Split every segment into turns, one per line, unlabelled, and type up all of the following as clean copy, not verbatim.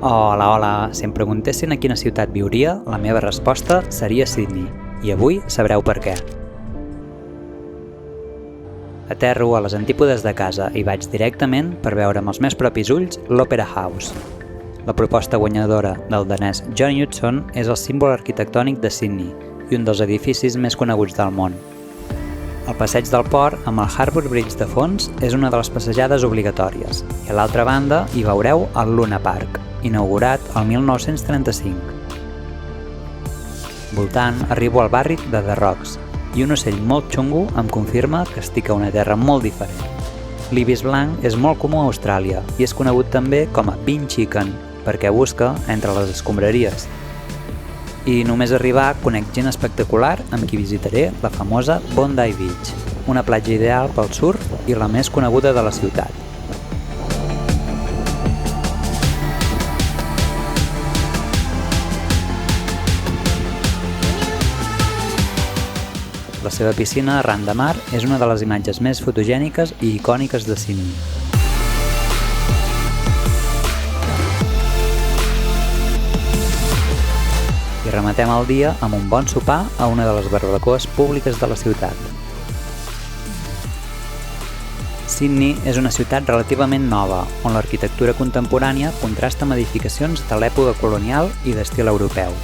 Hola, hola. Si em preguntessin a quina ciutat viuria, la meva resposta seria Sydney, i avui sabreu per què. Aterro a les antípodes de casa i vaig directament per veure amb els meus propis ulls l'Opera House. La proposta guanyadora del danès John Hudson és el símbol arquitectònic de Sydney i un dels edificis més coneguts del món. El passeig del port, amb el Harbour Bridge de fons, és una de les passejades obligatòries, i a l'altra banda hi veureu el Luna Park, inaugurat el 1935. Voltant arribo al barri de The Rocks, i un ocell molt xungo em confirma que estic a una terra molt diferent. L'ibis blanc és molt comú a Austràlia i és conegut també com a Bin Chicken, perquè busca entre les escombraries. I només arribar conec gent espectacular amb qui visitaré la famosa Bondi Beach, una platja ideal pel surf i la més coneguda de la ciutat. La seva piscina arran de mar és una de les imatges més fotogèniques i icòniques de Sydney. I rematem el dia amb un bon sopar a una de les barbacoes públiques de la ciutat. Sydney és una ciutat relativament nova, on l'arquitectura contemporània contrasta amb edificacions de l'època colonial i d'estil europeu.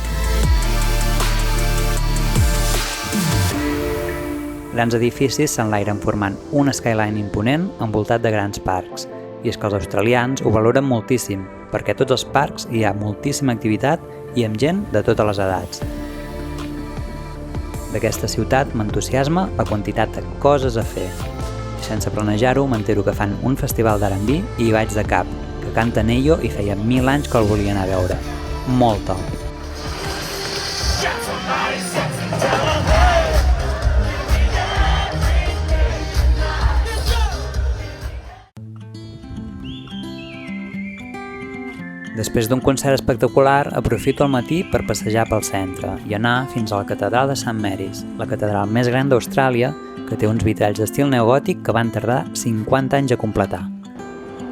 Grans edificis s'enlairen formant un skyline imponent envoltat de grans parcs, i és que els australians ho valoren moltíssim, perquè a tots els parcs hi ha moltíssima activitat i amb gent de totes les edats. D'aquesta ciutat m'entusiasma la quantitat de coses a fer. Sense planejar-ho, m'entero que fan un festival d'R&B i hi vaig de cap, que canta Neyo i feia 1000 anys que el volia anar a veure. Molt top! Després d'un concert espectacular, aprofito el matí per passejar pel centre i anar fins a la catedral de St. Mary's, la catedral més gran d'Austràlia, que té uns vitralls d'estil neogòtic que van tardar 50 anys a completar.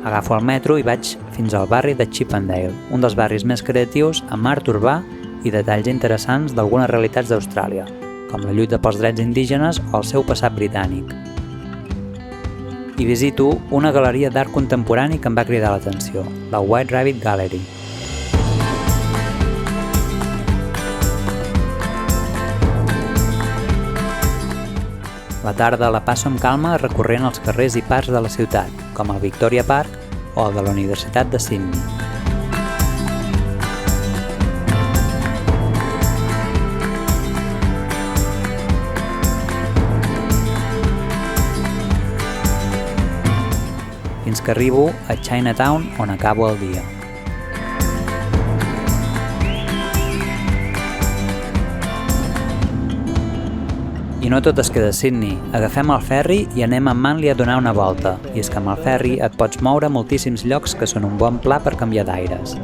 Agafo el metro i vaig fins al barri de Chippendale, un dels barris més creatius amb art urbà i detalls interessants d'algunes realitats d'Austràlia, com la lluita pels drets indígenes o el seu passat britànic. I visito una galeria d'art contemporani que em va cridar l'atenció, la White Rabbit Gallery. La tarda la passo amb calma recorrent els carrers i parcs de la ciutat, com el Victoria Park o el de la Universitat de Sydney. Fins que arribo a Chinatown, on acabo el dia. I no tot es queda a Sydney. Agafem el ferri i anem a Manly a donar una volta. I és que amb el ferri et pots moure a moltíssims llocs que són un bon pla per canviar d'aires.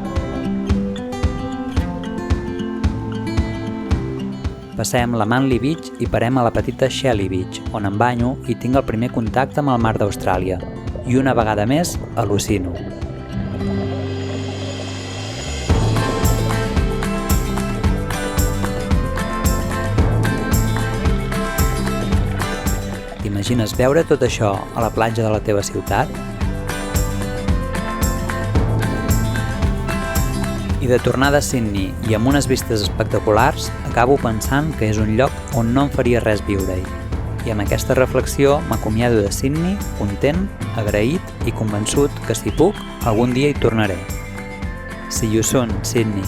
Passem la Manly Beach i parem a la petita Shelly Beach, on em banyo i tinc el primer contacte amb el mar d'Austràlia. I una vegada més, al·lucino. T'imagines veure tot això a la platja de la teva ciutat? I de tornada a Sydney i amb unes vistes espectaculars, acabo pensant que és un lloc on no em faria res viure-hi. I amb aquesta reflexió m'acomiado de Sydney, content, agraït i convençut que si puc, algun dia hi tornaré. See you soon, Sydney!